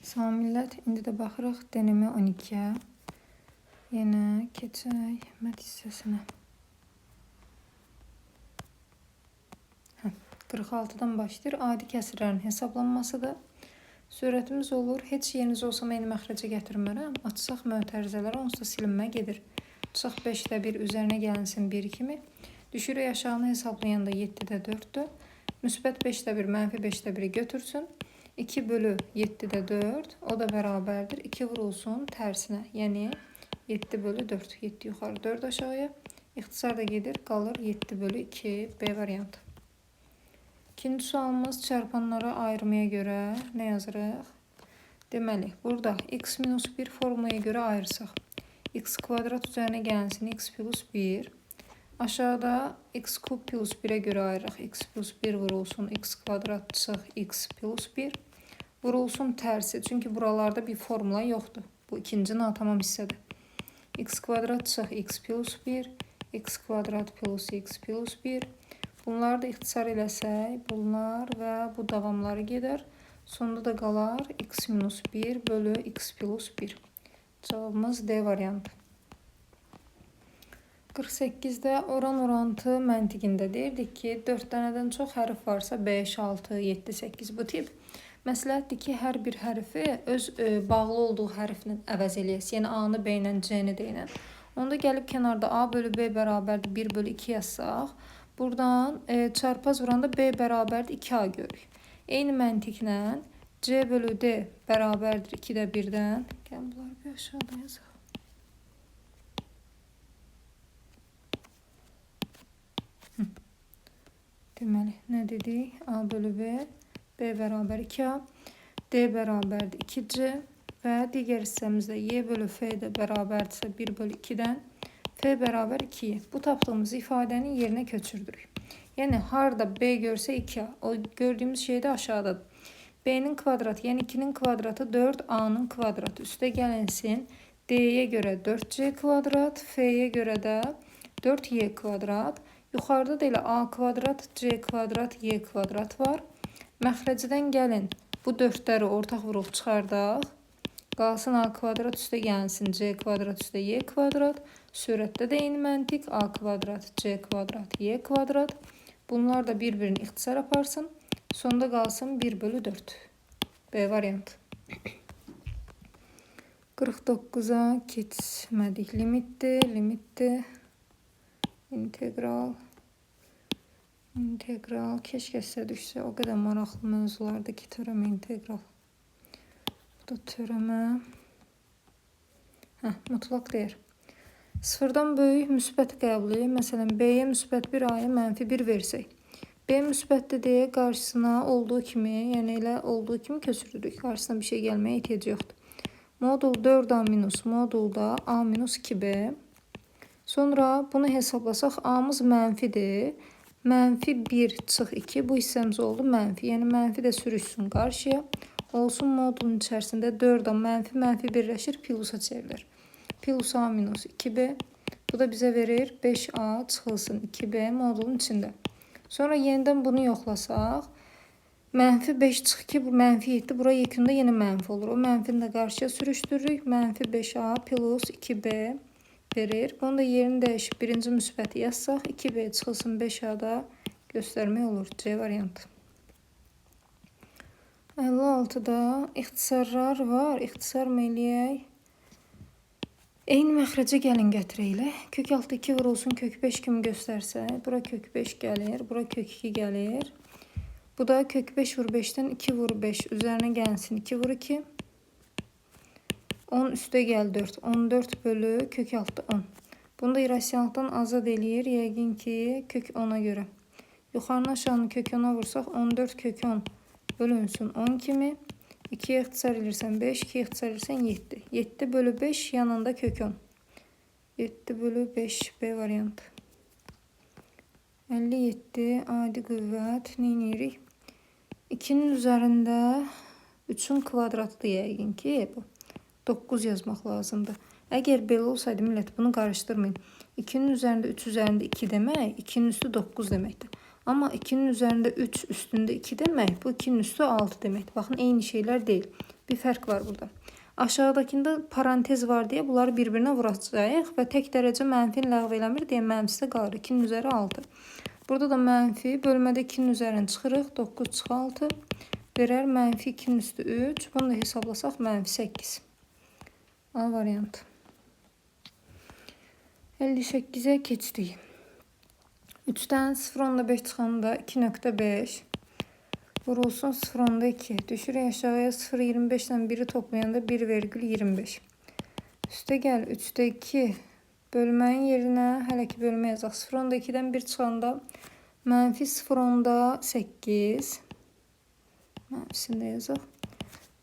Salam millət, indi də baxırıq deneme 12-yə. Yenə keçək mət hissəsinə. 46-dan başlayır. Adi kəsirlərin hesablanmasıdır. Sürətimiz olur. Heç yeriniz olsa eyni məxrəcə gətirmərəm. Açsaq mötərizələrə onsuz da silinmə gedir. Çıxaq 5-də 1 üzərinə gəlinsin 1 kimi. Düşürük aşağını hesablayanda 7-də 4-dür. Müsbət 5-də 1, mənfi 5-də 1-i götürsün. 2 bölü 7'də 4, o da bərabərdir. 2 vurulsun tərsinə, yəni 7 bölü 4. 7 yuxarı, 4 aşağıya. İxtisar da gedir, qalır 7 bölü 2, B variantı. İkinci sualımız çarpanlara ayırmaya görə nə yazırıq? Deməli, burada x minus 1 formulaya görə ayırsaq. X kvadrat üzərinə gəlsin, x plus 1. Aşağıda x kub plus 1'ə görə ayırıq. X plus 1 vurulsun, x kvadrat çıx, x plus 1. Vurulsun tərsi. Çünki buralarda bir formula yoxdur. Bu ikinci natamam hissədir. X kvadrat çıx, x plus 1. X kvadrat plus x plus 1. Bunları da ixtisar eləsək, bunlar və bu davamları gedər. Sonunda da qalar x minus 1 bölü x plus 1. Cavabımız D variantı. 48'də oran-orantı məntiqində deyirdik ki, 4 dənədən çox hərf varsa 5, 6, 7, 8 bu tip. Məsləhətdir ki, hər bir hərfi öz bağlı olduğu hərflə əvəz eləyəsiz. Yəni A-nı B ilə, C-ni D ilə. Onda gəlib kənarda A bölü B bərabərdir 1 bölü 2 yazsaq, buradan çarpaz vuranda B bərabərdir 2A görürük. Eyni məntiqlə C bölü D bərabərdir 2-də 1-dən. Gəlin bunları bir aşağıda yazaq. Deməli, nə dedik? A bölü B, B bərabər 2A, D bərabərdir 2C və digər hissəmizdə Y bölü F də bərabərdirsə 1 bölü 2-dən, F bərabər 2-yə. Bu tapdığımız ifadəni yerinə köçürdürük. Yəni, harada B görsə 2A, o gördüyümüz şey də aşağıdadır. B-nin kvadratı, yəni 2-nin kvadratı 4A-nın kvadratı. Üstə gəlinsin, D-yə görə 4C kvadrat, F-yə görə də 4Y kvadrat. Yuxarıda da elə A kvadrat, C kvadrat, Y kvadrat var. Məxrəcədən gəlin, bu 4'ləri ortaq vuruq çıxardaq. Qalsın A kvadrat üstə gəlsin, C kvadrat üstə Y kvadrat. Sürətdə də eyni məntiq, A kvadrat, C kvadrat, Y kvadrat. Bunlar da bir-birini ixtisar aparsın. Sonda qalsın 1 bölü 4. B variantı. 49'a keçmədik. Limitdir. İntegral. Keşke sizə düşsə. O qədər maraqlı mövzularda ki, törəmə integral. Bu da törəmə. Mutlaq deyir. Sıfırdan böyük müsbət qəbuli. Məsələn, B-yə müsbət 1, A-ya mənfi 1 versək. B müsbətdir deyə qarşısına olduğu kimi, yəni elə olduğu kimi köçürürük. Qarşısına bir şey gəlməyə ehtiyac yoxdur. Modul 4A minus modulda A minus 2B. Sonra bunu hesablasaq, A-mız mənfidir. Mənfi 1 çıx 2. Bu hissəmiz oldu mənfi. Yəni mənfi də sürüşsün qarşıya. Olsun modulun içərisində 4A mənfi birləşir, plusa çevrilir. Plus A minus 2B. Bu da bizə verir 5A çıxılsın 2B modulun içində. Sonra yenidən bunu yoxlasaq, mənfi 5 çıx 2, bu mənfi 7. Bura yekunda yenə mənfi olur. O mənfini də qarşıya sürüşdürürük. Mənfi 5A plus 2B verir. Bunu da yerini dəyişib birinci müsbəti yazsaq, 2B çıxılsın 5A-da göstərmək olur. C variantı. 56'da ixtisarlar var. İxtisar mı eləyək? Eyni məxrəcə gəlin gətirək. Kök altı 2 vurulsun kök 5 kimi göstərsə, bura kök 5 gəlir, bura kök 2 gəlir. Bu da kök 5 vur 5'dən 2 vur 5 üzərinə gəlsin 2 vur 2. 10 üstə gəl 4. 14 bölü kök altı 10. Bunu da irrasionaldan azad eləyir. Yəqin ki, kök 10'a görə. Yuxarını aşağını kök 10'a vursaq, 14 kök 10 bölünsün 10 kimi. 2'yə ixtisar edirsən 5, 2'yə ixtisar edirsən 7. 7 bölü 5 yanında kök 10. 7 bölü 5 B variantı. 57 adi qüvvət. Neyinirik? 2'nin üzərində 3'ün kvadratıdır yəqin ki bu. 9 yazmaq lazımdır. Əgər belə olsaydı millət bunu qarışdırmayın. 2'nin üzərində 3 üzərində 2 demək, 2'nin üstü 9 deməkdir. Amma 2'nin üzərində 3 üstündə 2 demək, bu 2'nin üstü 6 deməkdir. Baxın, eyni şeylər deyil. Bir fərq var burada. Aşağıdakında parantez var deyə bunları bir-birinə vuracağıq və tək dərəcə mənfini ləğv eləmir deyə mənfisi də qalır. 2-nin üzəri 6. Burada da mənfi bölmədə 2-nin üzərini çıxırıq. 9 çıx 6 verər mənfi 2-nin üstü 3. Bunu da hesablasaq mənfi 8. A variantı. 58-ə keçdik. 3-dən 0.5 çıxanda 2.5 vurulsun 0.2. Düşürək aşağıya 0.25 ilə 1'i toplayanda 1,25. Üstə gəl 3'də 2 bölməyin yerinə hələ ki bölmə yazaq. 0.2-dən 1 çıxanda mənfi 0.8 mənfisini də yazaq.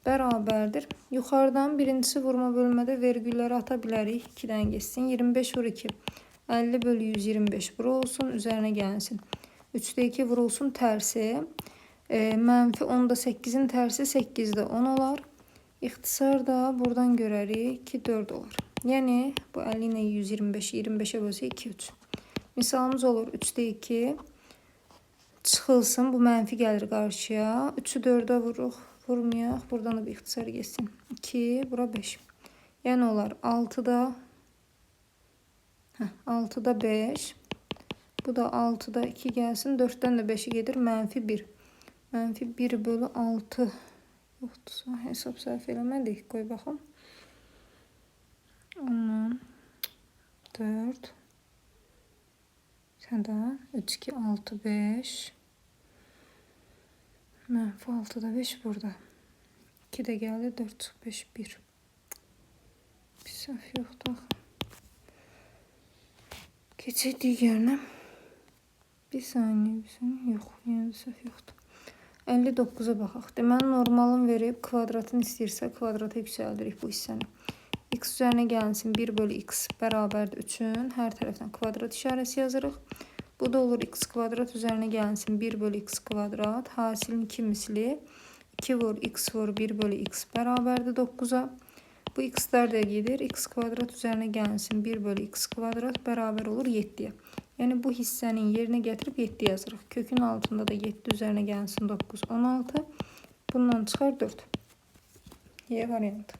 Bərabərdir. Yuxarıdan birincisi vurma bölmədə vergülləri ata bilərik. 2-dən geçsin. 25 vur 2. 50 bölü 125 bura olsun. Üzərinə gəlsin. 3'də 2 vurulsun tərsi. Mənfi 10'da 8'in tərsi 8'də 10 olar. İxtisar da buradan görərik ki 4 olar. Yəni bu 50 ilə 125'i 25'ə bölsə 2, 3. Misalımız olur 3'də 2 çıxılsın. Bu mənfi gəlir qarşıya. 3'ü 4'ə vuruq. Vurmayaq. Buradan da bir ixtisar geçsin. 2, bura 5. Yəni olar 6'da 5. Bu da 6'da 2 gəlsin. 4'dən də 5'i gedir. Mənfi 1. Mənfi 1 bölü 6. Yoxdursa hesab səhv eləmədik. Qoy baxım. 10, 4. Sən də 3, 2, 6, 5. Mənfi 6'da 5 burada. 2 də gəldi. 4 çıx 5, 1. Bir səhv yoxdur. Keçək digərinə. Bir saniyə. Yox, yəni səhv yoxdur. 59'a baxaq. Deməli normalın verib kvadratını istəyirsə kvadrata yüksəldirik bu hissəni. X üzərinə gəlsin 1 bölü x bərabərdir 3'ün. Hər tərəfdən kvadrat işarəsi yazırıq. Bu da olur x kvadrat üzərinə gəlsin 1 bölü x kvadrat. Hasilin 2 misli 2 vur x vur 1 bölü x bərabərdir 9'a. Bu x'lər də gedir. X kvadrat üzərinə gəlsin 1 bölü x kvadrat bərabər olur 7'yə. Yəni bu hissənin yerinə gətirib 7 yazırıq. Kökün altında da 7 üzərinə gəlsin 9, 16. Bundan çıxar 4. Y variantı.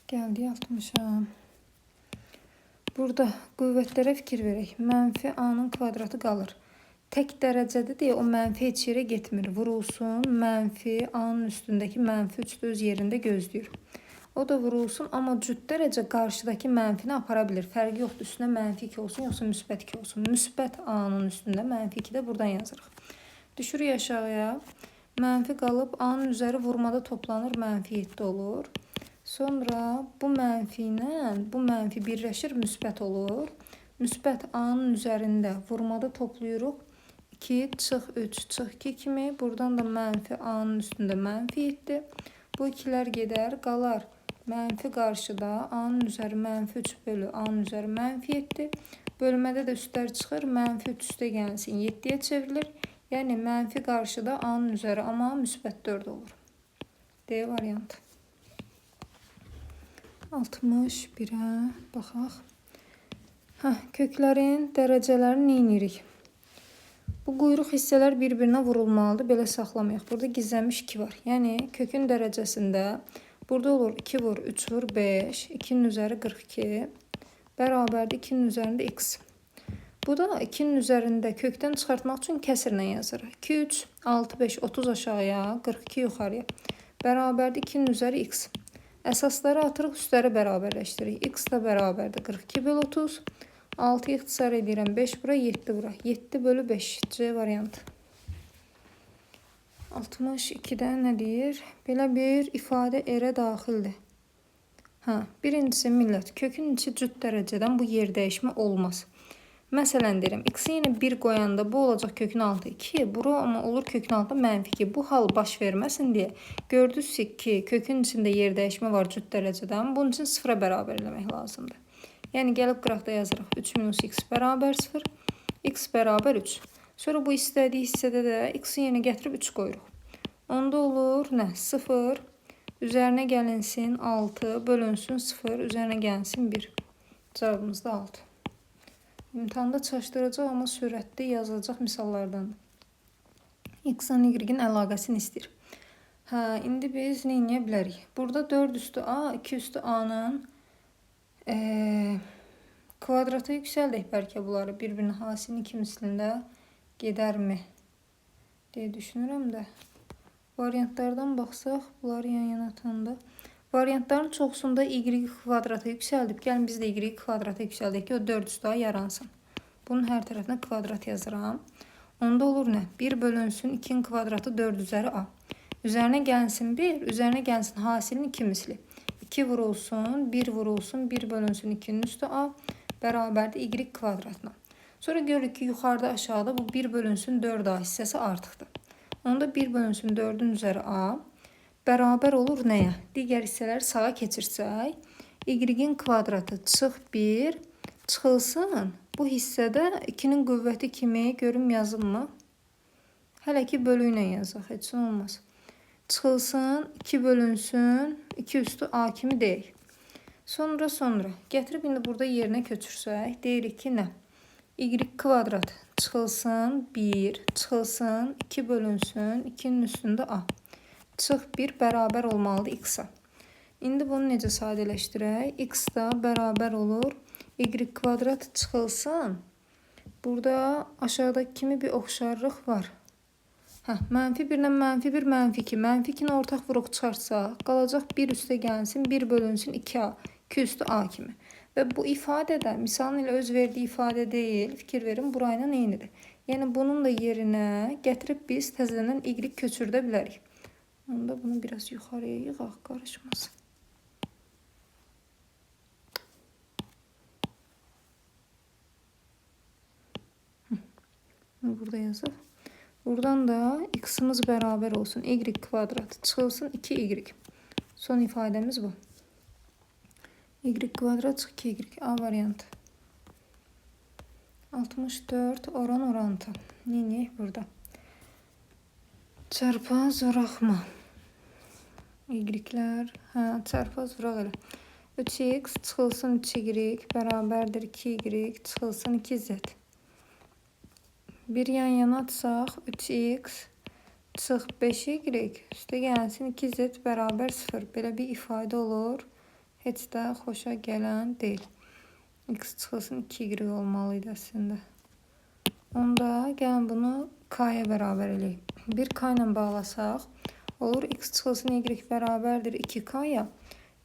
Gəldik 60'a. Burada qüvvətlərə fikir verək. Mənfi a'nın kvadratı qalır. Tək dərəcədə deyə o mənfi heç yerə getmir. Vurulsun. Mənfi a'nın üstündəki mənfi 3 də öz yerində gözləyir. O da vurulsun, amma cüt dərəcə qarşıdakı mənfini apara bilir. Fərqi yoxdur, üstünə mənfi 2 olsun, yoxsa müsbət 2 olsun. Müsbət a'nın üstündə mənfi 2 də buradan yazırıq. Düşürük aşağıya. Mənfi qalıb a'nın üzəri vurmada toplanır, mənfi 7 olur. Sonra bu mənfi ilə bu mənfi birləşir, müsbət olur. Müsbət a'nın üzərində vurmada toplayırıq. 2 çıx 3 çıx 2 kimi. Buradan da mənfi a'nın üstündə mənfi 7. Bu ikilər gedər, qalar. Mənfi qarşıda a'nın üzəri mənfi 3 bölü a'nın üzəri mənfi 7. Bölmədə də üstlər çıxır. Mənfi 3 üstə gəlsin 7'yə çevrilir. Yəni mənfi qarşıda a'nın üzəri amma müsbət 4 olur. D variantı. 61'ə baxaq. Köklərin dərəcələrini neynirik? Bu quyruq hissələr bir-birinə vurulmalıdır. Belə saxlamayaq. Burada gizlənmiş 2 var. Yəni kökün dərəcəsində burada olur 2 vur 3 vur 5. 2'nin üzəri 42. Bərabərdir 2'nin üzərində x. Bu da 2'nin üzərində kökdən çıxartmaq üçün kəsrlə yazırıq. 2, 3, 6, 5, 30 aşağıya, 42 yuxarıya. Bərabərdir 2'nin üzəri x. Əsasları atırıq, üstləri bərabərləşdiririk. X da bərabərdir 42 bölü 30. 6 ixtisar edirəm. 5 bura, 7 bura. 7 bölü 5. C variantı. 62'də nə deyir? Belə bir ifadə R-ə daxildir. Birincisi millət. Kökün içi cüt dərəcədən bu yer dəyişmə olmaz. Məsələn deyirəm. X-i yenə 1 qoyanda bu olacaq kökün altı 2. Bura amma olur kökün altında mənfi 2. Bu hal baş verməsin deyə gördünüz ki kökün içində yer dəyişmə var cüt dərəcədən. Bunun üçün 0'a bərabər eləmək lazımdır. Yəni gəlib qıraqda yazırıq. 3 minus x bərabər 0. X bərabər 3. Sonra bu istədiyi hissədə də x-i yenə gətirib 3 qoyuruq. Onda olur nə? 0. Üzərinə gəlinsin 6. Bölünsün 0. Üzərinə gəlsin 1. Cavabımız da 6. İmtahanda çaşdıracaq, amma sürətli yazılacaq misallardan. X-in Y-in əlaqəsini istəyir. Hə, indi biz nə edə bilərik? Burada 4 üstü A, 2 üstü A-nın kvadratı yüksəldək bəlkə bunları bir-birinin hasilinin iki mislində gedərmi deyə düşünürəm də. Variantlardan baxsaq, bunları yan-yana atanda variantların çoxsunda y kvadratı yüksəldib. Gəlin biz də y kvadratı yüksəldək ki, o 4 üstü A yaransın. Bunun hər tərəfinə kvadrat yazıram. Onda olur nə? 1 bölünsün 2'nin kvadratı 4 üzəri A. Üzərinə gəlsin 1, üzərinə gəlsin hasilin 2 misli. 2 vurulsun, 1 vurulsun, 1 bölünsün 2'nin üstü A bərabərdir y kvadratına. Sonra görürük ki, yuxarıda aşağıda bu 1 bölünsün 4A hissəsi artıqdır. Onda 1 bölünsün 4'ün üzəri A bərabər olur nəyə? Digər hissələri sağa keçirsək, y-in kvadratı çıx 1 çıxılsın. Bu hissədə 2'nin qüvvəti kimi görüm yazılmı? Hələ ki bölü ilə yazaq, heç olmaz. Çıxılsın, 2 bölünsün, 2 üstü A kimi deyək. Sonra gətirib indi burada yerinə köçürsək, deyirik ki, nə? Y kvadrat çıxılsın, 1, çıxılsın, 2 bölünsün, 2'nin üstündə A. Çıx 1 bərabər olmalıdır x-a. İndi bunu necə sadələşdirək? X da bərabər olur. Y kvadrat çıxılsın. Burada aşağıdakı kimi bir oxşarlıq var. Mənfi 1 ilə mənfi 1, mənfi 2. Mənfi 2'ni ortaq vuruq çıxarsaq, qalacaq 1 üstə gəlsin, 1 bölünsün 2A, 2 üstü A kimi. Və bu ifadədə, misalın ilə öz verdiyi ifadə deyil, fikir verin, burayla eynidir. Yəni, bunun da yerinə gətirib biz təzədən y köçürdə bilərik. Onda bunu biraz yuxarıya yığaq, qarışmasın. Burada yazaq. Buradan da x'imiz bərabər olsun. Y kvadrat çıxılsın 2y. Son ifadəmiz bu. Y kvadrat çıx 2y. A variantı. 64 oran orantı. Neyək burada? Çarpaz vuraqma. Y-lər. Çarpaz vuraq elə. 3x çıxılsın 3y bərabərdir 2y çıxılsın 2z. Bir yan yana atsaq 3x çıx 5y üstə gəlsin 2z bərabər 0. Belə bir ifadə olur. Heç də xoşa gələn deyil. X çıxılsın 2y olmalıydı əslində. Onda gəlin bunu k-ya bərabər eləyik. 1k ilə bağlasaq olur. X çıxılsın y bərabərdir 2k-ya.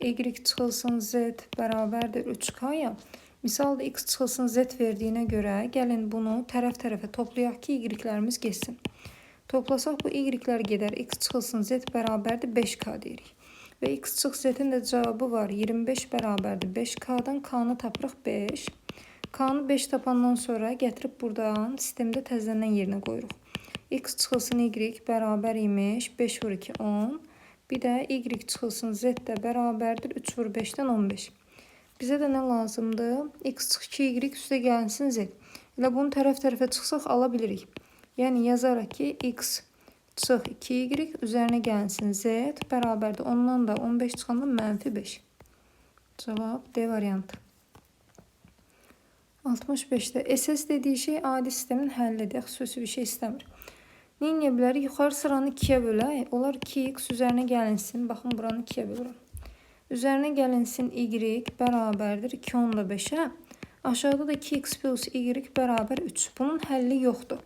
Y çıxılsın z bərabərdir 3k-ya. Misalda x çıxılsın z verdiyinə görə gəlin bunu tərəf-tərəfə toplayaq ki, y-lərimiz geçsin. Toplasaq bu y-lər gedər. X çıxılsın z bərabərdir 5k deyirik. Və x çıx z-in də cavabı var. 25 bərabərdir 5k-dan k-nı tapırıq 5. K-nı 5 tapandan sonra gətirib buradan sistemdə təzədən yerinə qoyuruq. X çıxılsın y bərabər imiş 5 vur 2 10. Bir də y çıxılsın z də bərabərdir 3 vur 5-dən 15. Bizə də nə lazımdır? X çıx 2y üstə gəlsin z. Elə bunu tərəf-tərəfə çıxsaq ala bilirik. Yəni yazaraq ki, x çıx 2y üzərinə gəlsin z bərabərdir. Ondan da 15 çıxanda mənfi 5. Cavab D variantı. 65'də SS dediği şey adi sistemin həllidir. Xüsusi bir şey istəmir. Nə edə bilərik? Yuxarı sıranı 2'yə bölək. Olar 2x üzərinə gəlinsin. Baxın, buranı 2'yə bölürəm. Üzərinə gəlinsin y bərabərdir 2/5'ə. Aşağıda da 2x plus y bərabər 3. Bunun həlli yoxdur.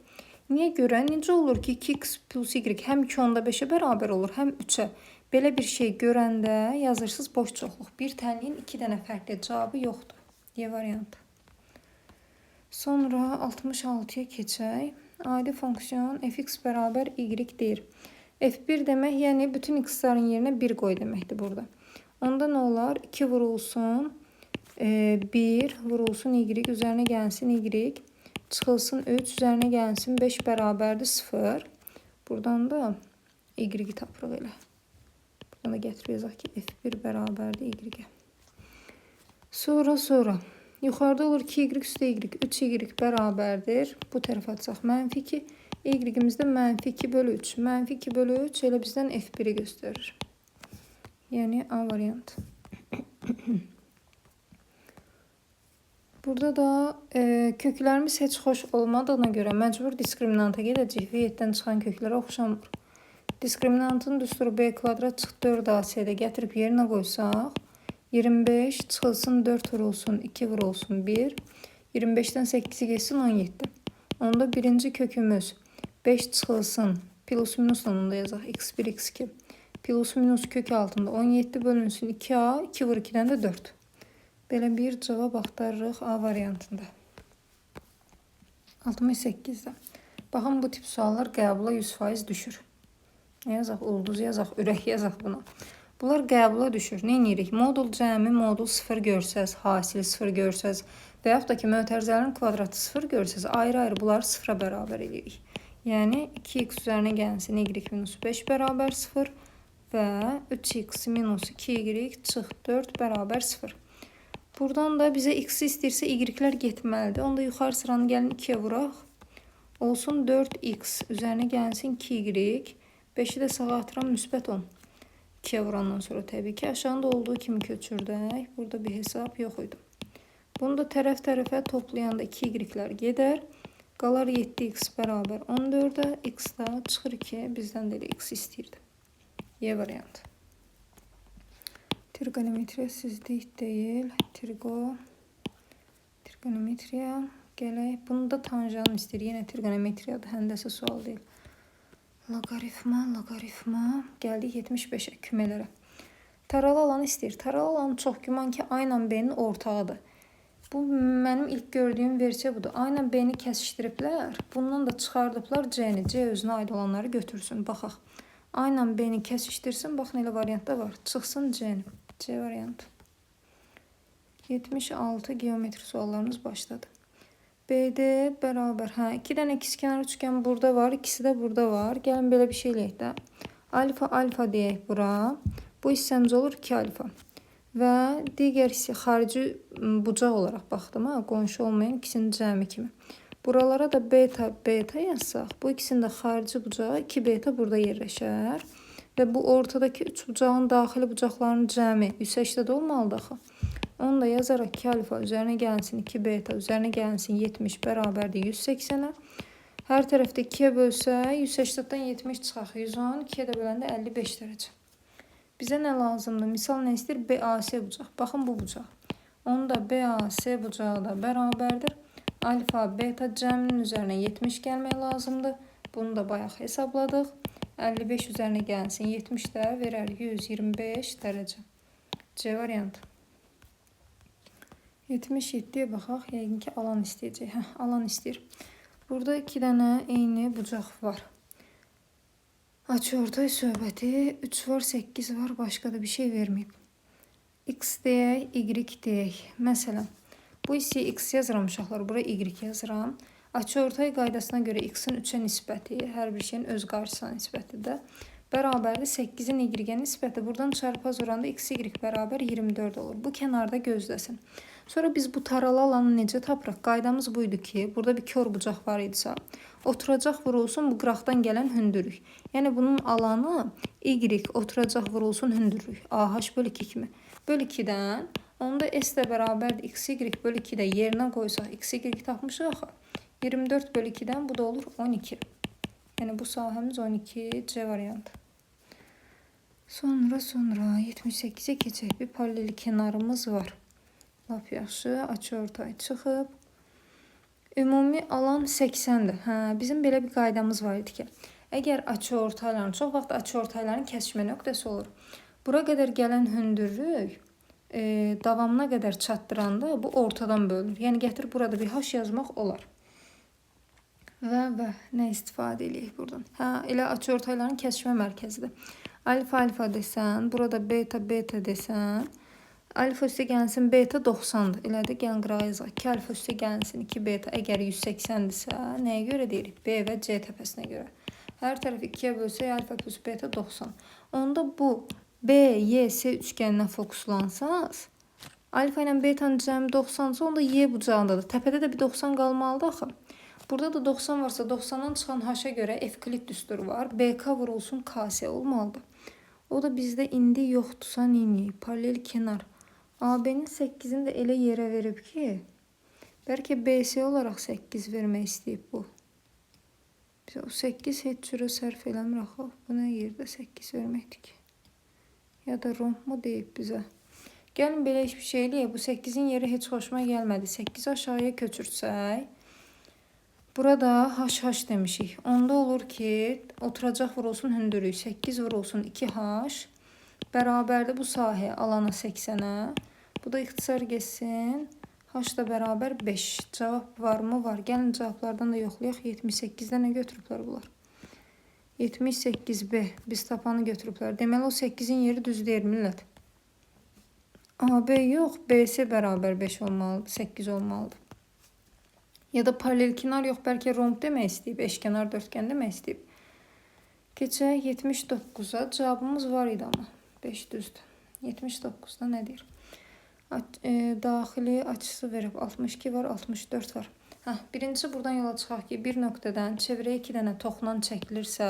Niyə görə? Necə olur ki 2x plus y həm 2/5'ə bərabər olur, həm 3'ə? Belə bir şey görəndə yazırsınız boş çoxluq. Bir tənliyin 2 dənə fərqli cavabı yoxdur. D variantı. Sonra 66'ya keçək. Adi fonksiyon fx bərabər y deyir. F1 demək, yəni bütün x-ların yerinə 1 qoy deməkdir burada. Onda nə olar? 2 vurulsun 1 vurulsun y üzərinə gəlsin y çıxılsın 3 üzərinə gəlsin 5 bərabərdir 0. Buradan da y tapırıq elə. Buradan da gətirib yazaq ki f1 bərabərdir y. Sonra yuxarıda olur ki y üstə y 3y bərabərdir. Bu tərəfə atsaq mənfi 2. Y-imiz də mənfi 2 bölü 3. Mənfi 2 bölü 3 elə bizdən f1'i göstərir. Yəni A variantı. Burada da köklərimiz heç xoş olmadığına görə məcbur diskriminanta gedəcək və 7-dən çıxan köklərə oxşamır. Diskriminantın düsturu B kvadrat çıx 4AC-də gətirib yerinə qoysaq, 25 çıxılsın 4 vurulsun 2 vurulsun 1, 25-dən 8-i geçsin 17. Onda birinci kökümüz 5 çıxılsın plus minusla onu da yazaq x1 x2 plus minus kök altında 17 bölünsün 2a 2 vur 2-dən də 4. Belə bir cavab axtarırıq A variantında. 68-də. Baxın bu tip suallar qəbula 100% düşür. Yazaq ulduz yazaq, ürək yazaq buna. Bunlar qəbula düşür. Nə edirik? Modul cəmi, modul 0 görsəz, hasil 0 görsəz və yaxud da ki, mötərizələrin kvadratı 0 görsəz, ayrı-ayrı bunları 0-a bərabər edirik. Yəni 2x üzərinə gəlsin y minus 5 bərabər 0 və 3x minus 2y çıx 4 bərabər 0. Buradan da bizə x istəyirsə y-lər getməlidir. Onda yuxarı sıranı gəlin 2-yə vuraq. Olsun 4x üzərinə gəlsin 2y. 5-i də sağa atıram müsbət 10. 2-yə vurandan sonra təbii ki, aşağıda olduğu kimi köçürdək. Burada bir hesab yox idi. Bunu da tərəf-tərəfə toplayanda 2y-lər gedər. Qalar 7x bərabər 14-ə. X da çıxır ki, bizdən də x istəyirdi. Y variantı. Trigonometriya sizlik deyil. Trigonometriya gələk. Bunu da tanjant istəyir. Yenə trigonometriyadır. Həndəsə sual deyil. Loqaritma. Gəldik 75-ə kümələrə. Taralı alanı istəyir. Taralı alanı çox güman ki, A ilə B-nin ortağıdır. Bu mənim ilk gördüyüm versiya budur. A ilə B-ni kəsişdiriblər. Bundan da çıxardıblar C-ni. C özünə aid olanları götürsün. Baxaq. A ilə B-ni kəsişdirsin. Baxın, elə variantda var. Çıxsın C-ni. C variantı. 76 geometri suallarımız başladı. BD bərabər. 2 dənə ikizkenar üçgən burada var. İkisi də burada var. Gəlin belə bir şey eləyək də. Alfa deyək bura. Bu hissəmiz olur 2 alfa. Və digər hissə xarici bucaq olaraq baxdım. Qonşu olmayan ikisinin cəmi kimi. Buralara da beta yazsaq. Bu ikisinin də xarici bucağı 2 beta burada yerləşər. Və bu ortadakı 3 bucağın daxili bucaqlarının cəmi 180-də olmalıdır axı. Onu da yazaraq 2 alfa üzərinə gəlsin 2 beta üzərinə gəlsin 70 bərabərdir 180-ə. Hər tərəfdə 2-yə bölsə 180-dən 70 çıxaq 110, 2-yə də böləndə 55 dərəcə. Bizə nə lazımdır? Misal nə istəyir? BAC bucaq. Baxın bu bucaq. Onda BAC bucağı da bərabərdir. Alfa beta cəminin üzərinə 70 gəlmək lazımdır. Bunu da bayaq hesabladıq. 55 üzərinə gəlsin 70 də verər 125 dərəcə. C variantı. 77-yə baxaq. Yəqin ki, alan istəyəcək. Alan istəyir. Burada 2 dənə eyni bucaq var. Açıortay söhbəti 3 var, 8 var. Başqa da bir şey verməyib. X deyək, Y deyək. Məsələn, bu hissəyə X yazıram uşaqlar. Bura Y yazıram. Açıortay qaydasına görə X-in 3-ə nisbəti, hər bir şeyin öz qarşısına nisbəti də bərabərdir 8-in Y-ə nisbəti. Buradan çarpaz vuranda X, Y bərabər 24 olur. Bu kənarda gözləsin. Sonra biz bu taralı alanı necə tapırıq? Qaydamız buydu ki, burada bir kör bucaq var idisə, oturacaq vurulsun bu qıraqdan gələn hündürlük. Yəni bunun alanı Y oturacaq vurulsun hündürlük. AH bölü 2 kimi. Bölü 2-dən, onda S də bərabərdir X, Y bölü 2-də yerinə qoysaq X, Y tapmışıq axı. 24 bölü 2-dən bu da olur 12. Yəni bu sahəmiz 12 C variantı. Sonra 78-ə keçək. Bir paralel kənarımız var. Lap yaxşı, açıortay çıxıb. Ümumi alan 80-dir. Bizim belə bir qaydamız var idi ki, əgər açıortayların, çox vaxt açıortayların kəsişmə nöqtəsi olur. Bura qədər gələn hündürlük davamına qədər çatdıranda bu ortadan bölünür. Yəni gətir burada bir H yazmaq olar. Və nə istifadə eləyək buradan? Elə açıortayların kəsişmə mərkəzidir. Alfa desən, burada beta desən, alfa üstə gəlsin beta 90-dır. Elədir, gəlin qırağa yazaq. 2 alfa üstə gəlsin 2 beta əgər 180-dirsə, nəyə görə deyirik? B və C təpəsinə görə. Hər tərəf 2-yə bölsək alfa plus beta 90. Onda bu B, Y, S üçgəninə fokuslansaz, alfa ilə betanın cəmi 90-sa, onda Y bucağındadır. Təpədə də bir 90 qalmalıdır axı. Burada da 90 varsa 90-dan çıxan H-a görə Evklit düsturu var. BK vurulsun KS olmalıdır. O da bizdə indi yoxdursa neyini? Paralel kenar. AB-nin 8-ini də elə yerə verib ki, bəlkə BC olaraq 8 vermək istəyib bu. Biz o 8 heç cürə sərf eləmir axı. Bu nə yerdə 8 verməkdir ki? Ya da romb mu deyib bizə? Gəlin belə hiçbir şey eləyək. Bu 8'in yeri heç xoşuma gəlmədi. 8 aşağıya köçürsək. Burada h demişik. Onda olur ki, oturacaq vurulsun hündürlük 8 vurulsun 2h. Bərabərdir bu sahə alana 80'ə. Bu da ixtisar geçsin. H da bərabər 5. Cavab var mı? Var. Gəlin cavablardan da yoxlayaq. 78'də nə götürüblər bunlar? 78B. Biz tapanı götürüblər. Deməli o 8'in yeri düz deyil millət. AB yox. BC bərabər 5 olmalıdır. 8 olmalıdır. Ya da paralelkenar yox. Bəlkə romb demək istəyib. Eşkenar dörtgen demək istəyib. Keçək 79'a. Cavabımız var idi ama. 5 düzdür. 79'da nə deyir? Daxili açısı verib 62 var, 64 var. Birincisi buradan yola çıxaq ki, bir nöqtədən çevrəyə 2 dənə toxunan çəkilirsə,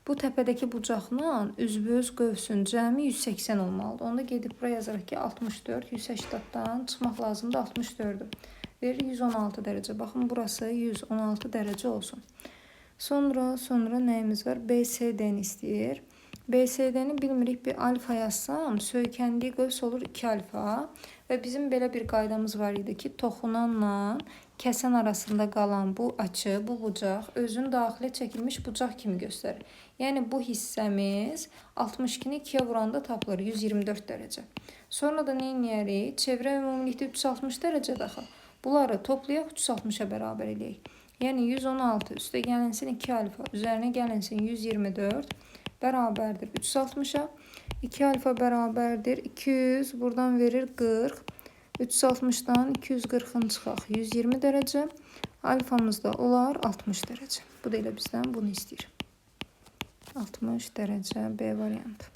bu təpədəki bucaqla üzbəüz qövsün cəmi 180 olmalıdır. Onda gedib buraya yazarıq ki, 64, 180'dan çıxmaq lazımdır 64'dür. Verir 116 dərəcə. Baxın, burası 116 dərəcə olsun. Sonra nəyimiz var? BCD-ni istəyir. BCD-ni bilmirik, bir alfa yazsam, söykəndiyi qövs olur 2 alfa. Və bizim belə bir qaydamız var idi ki, toxunanla kəsən arasında qalan bu açı, bu bucaq özünü daxilə çəkilmiş bucaq kimi göstərir. Yəni bu hissəmiz 62'ni 2'yə vuranda tapılır 124 dərəcə. Sonra da nə edərik? Çevrə ümumilikdə 360 dərəcə daxil. Bunları toplayaq 360'a bərabər eləyək. Yəni 116 üstə gəlinsin 2 alfa, üzərinə gəlinsin 124 bərabərdir 360'a. 2 alfa bərabərdir 200, buradan verir 40. 360'dan 240'ın çıxaq 120 dərəcə. Alfamız da olar 60 dərəcə. Bu da elə bizdən bunu istəyir. 60 dərəcə B variantı.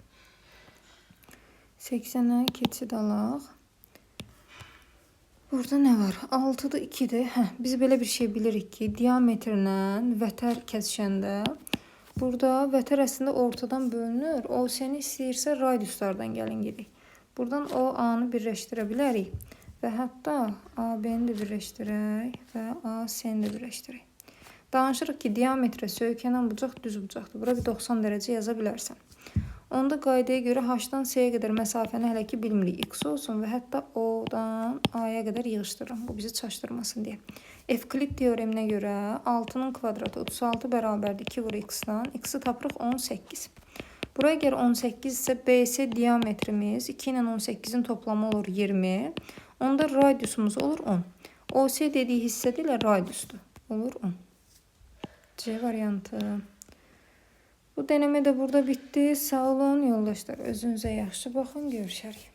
80'ə keçid alaq. Burada nə var? 6'da 2'dir. Biz belə bir şey bilirik ki, diametrlə vətər kəsişəndə burada vətər əslində ortadan bölünür. O səni istəyirsə radiuslardan gəlin gedik. Buradan o A'nı birləşdirə bilərik. Və hətta AB-ni də birləşdirək və AC-ni də birləşdirək. Danışırıq ki, diametrə söykənən bucaq düz bucaqdır. Bura bir 90 dərəcə yaza bilərsən. Onda qaydaya görə H-dan C-yə qədər məsafəni hələ ki bilmirik. X olsun və hətta O-dan A-ya qədər yığışdırırım. Bu bizi çaşdırmasın deyə. Evklid teoreminə görə 6'nın kvadratı 36 bərabərdir 2 vur X-dan. X-i tapırıq 18. Buraya gəlir 18 ise BC diametrimiz 2 ilə 18'in toplamı olur 20. Onda radiusumuz olur 10. OC dediği hissə ilə radiusdur. Olur 10. C variantı. Bu deneme de burada bitti. Sağ olun yoldaşlar. Özünüze yaxşı baxın. Görüşərik.